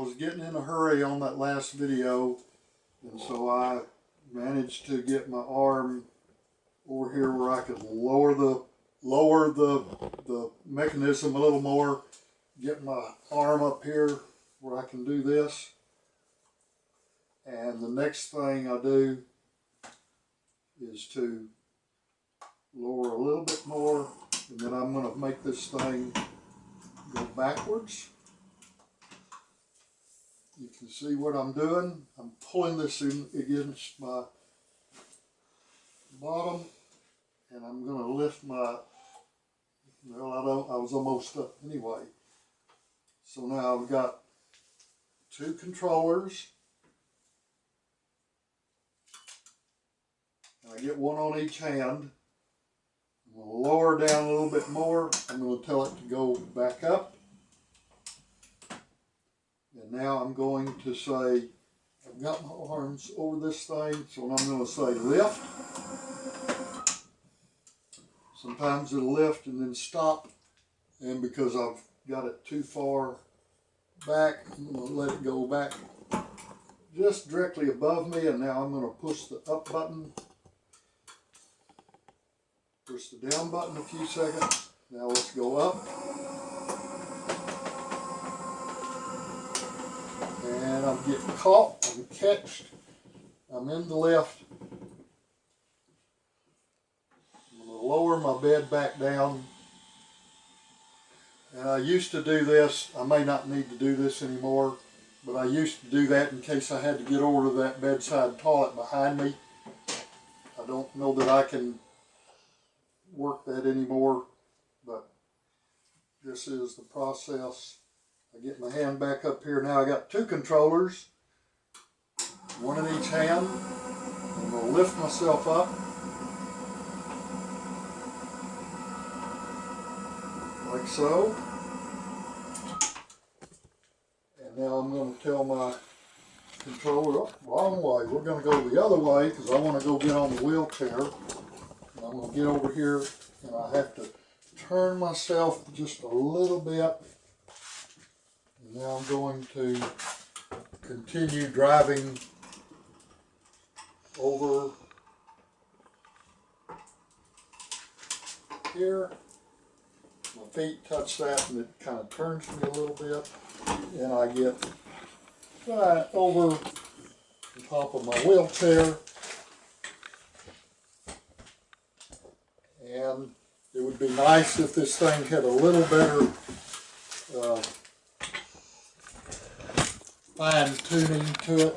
was getting in a hurry on that last video, and so I managed to get my arm over here where I could lower the mechanism a little more, get my arm up here where I can do this. And the next thing I do is to lower a little bit more, and then I'm going to make this thing go backwards. You can see what I'm doing. I'm pulling this in against my bottom, and I'm going to lift my, well, I was almost up anyway. So now I've got two controllers. I get one on each hand. I'm going to lower down a little bit more. I'm going to tell it to go back up. And now I'm going to say, I've got my arms over this thing, so I'm going to say lift. Sometimes it'll lift and then stop. And because I've got it too far back, I'm going to let it go back just directly above me. And now I'm going to push the up button. Push the down button a few seconds. Now let's go up. And I'm getting caught, I'm catched, I'm in the lift. I'm going to lower my bed back down. And I used to do this, I may not need to do this anymore, but I used to do that in case I had to get over to that bedside toilet behind me. I don't know that I can work that anymore, but this is the process. I get my hand back up here. Now I got two controllers, one in each hand. I'm going to lift myself up. Like so. And now I'm going to tell my controller, oh, wrong way. We're going to go the other way because I want to go get on the wheelchair. And I'm going to get over here and I have to turn myself just a little bit. And now I'm going to continue driving over here. My feet touch that and it kind of turns me a little bit. And I get right over the top of my wheelchair. And it would be nice if this thing had a little better fine tuning to it,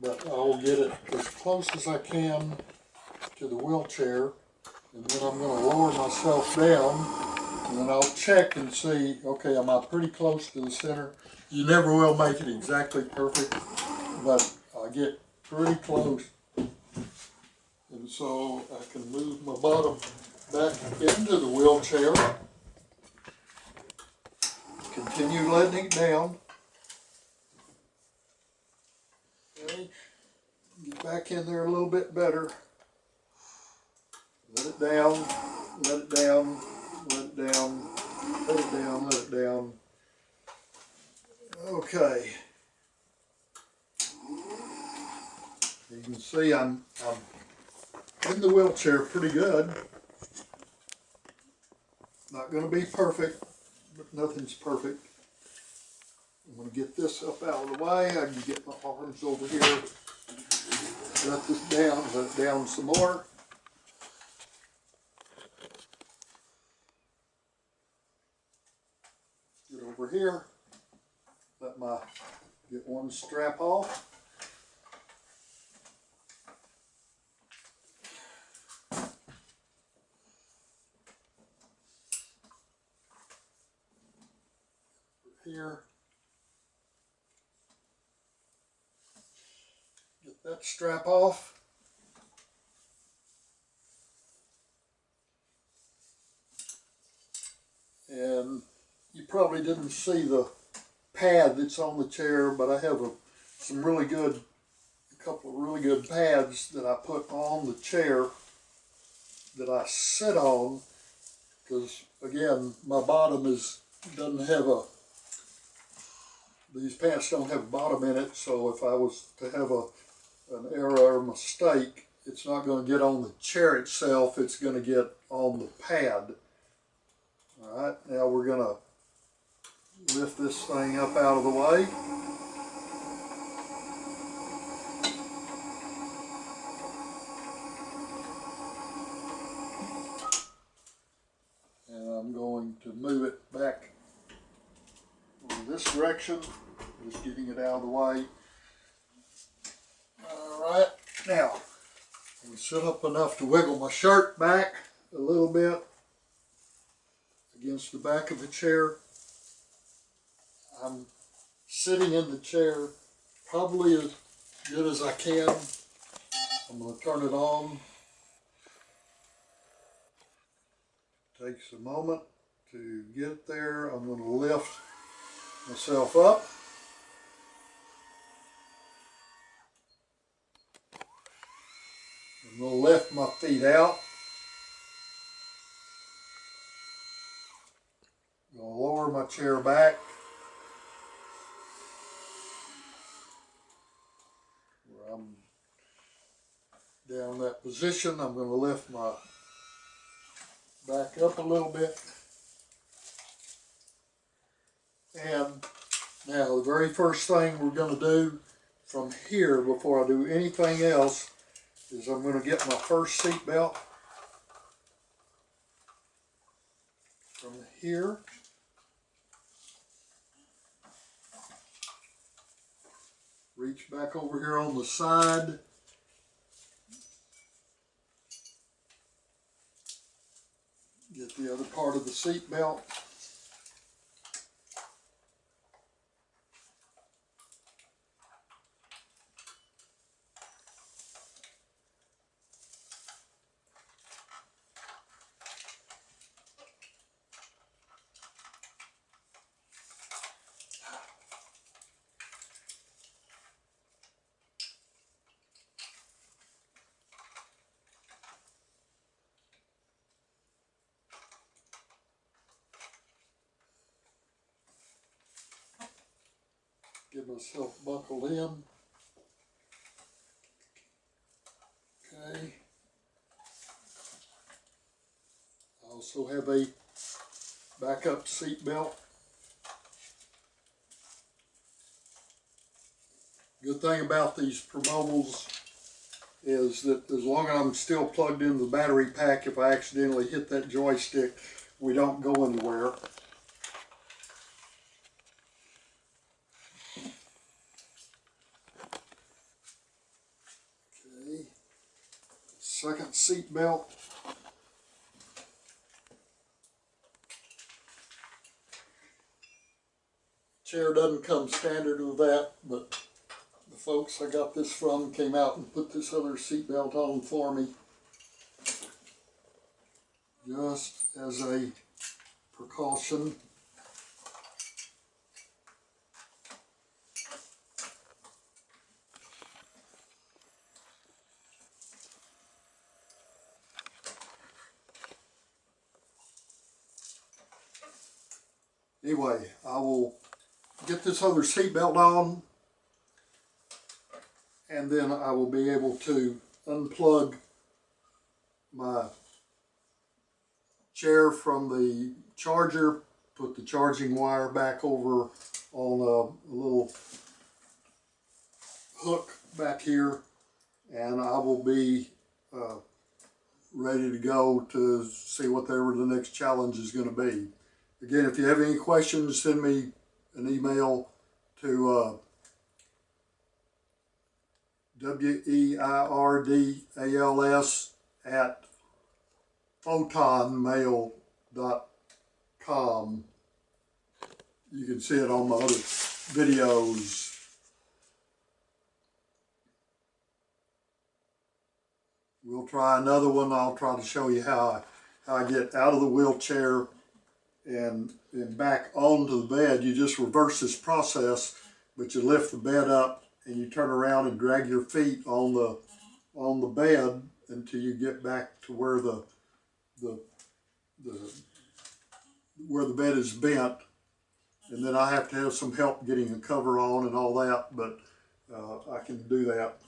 but I will get it as close as I can to the wheelchair, and then I'm going to lower myself down, and then I'll check and see, okay, am I pretty close to the center? You never will make it exactly perfect, but I get pretty close. And so I can move my bottom back into the wheelchair, continue letting it down. Okay, get back in there a little bit better. Let it down, let it down, let it down, let it down, let it down. Okay. You can see I'm in the wheelchair pretty good. Not going to be perfect, but nothing's perfect. I'm going to get this up out of the way. I can get my arms over here. Let this down, let it down some more. Get over here. Get one strap off. Here. Get that strap off. And you probably didn't see the pad that's on the chair, but I have a couple of really good pads that I put on the chair that I sit on, because again my bottom doesn't these pants don't have a bottom in it, so if I was to have an error or mistake, it's not going to get on the chair itself, it's going to get on the pad. Alright, now we're going to lift this thing up out of the way. And I'm going to move it back in this direction, just getting it out of the way. Alright, now I'm set up enough to wiggle my shirt back a little bit against the back of the chair. I'm sitting in the chair probably as good as I can. I'm going to turn it on. Takes a moment to get there. I'm going to lift myself up. I'm going to lift my feet out. I'm going to lower my chair back. Where I'm down in that position, I'm going to lift my back up a little bit. And now the very first thing we're going to do from here before I do anything else is I'm going to get my first seat belt from here. Reach back over here on the side. Get the other part of the seat belt. Get myself buckled in. Okay. I also have a backup seat belt. Good thing about these Promobles is that as long as I'm still plugged into the battery pack, if I accidentally hit that joystick, we don't go anywhere. Okay. Second seat belt. Chair doesn't come standard with that, but the folks I got this from came out and put this other seat belt on for me, just as a precaution. Anyway, I will get this other seat belt on, and then I will be able to unplug my chair from the charger, put the charging wire back over on a little hook back here, and I will be ready to go to see whatever the next challenge is going to be. Again, if you have any questions, send me an email to weirdals@photonmail.com. You can see it on my other videos. We'll try another one. I'll try to show you how I get out of the wheelchair and back onto the bed. You just reverse this process, but you lift the bed up and you turn around and drag your feet on the bed until you get back to where where the bed is bent, and then I have to have some help getting a cover on and all that, but I can do that.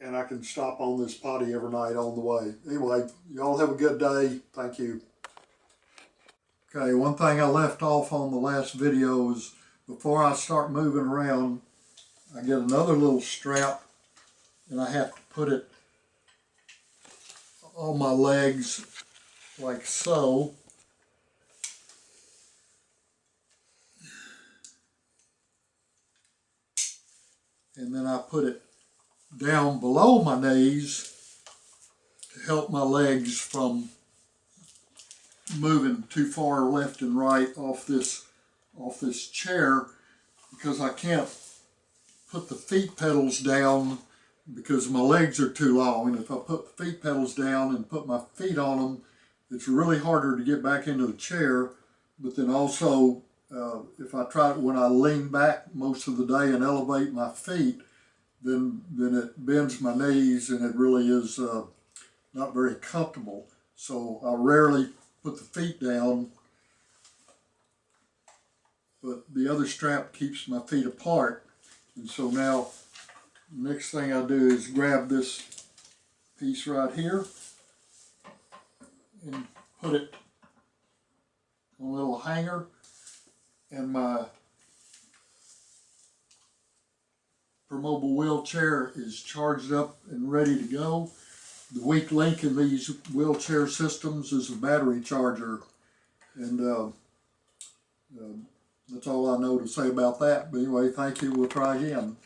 And I can stop on this potty every night on the way. Anyway, y'all have a good day. Thank you. Okay, one thing I left off on the last video is before I start moving around, I get another little strap and I have to put it on my legs like so. And then I put it down below my knees to help my legs from moving too far left and right off this chair, because I can't put the feet pedals down because my legs are too long, and if I put the feet pedals down and put my feet on them, it's really harder to get back into the chair. But then also if I try when I lean back most of the day and elevate my feet, then it bends my knees and it really is not very comfortable. So I rarely put the feet down, but the other strap keeps my feet apart. And so now the next thing I do is grab this piece right here and put it on a little hanger, and my mobile wheelchair is charged up and ready to go. The weak link in these wheelchair systems is a battery charger, and that's all I know to say about that. But anyway, thank you. We'll try again.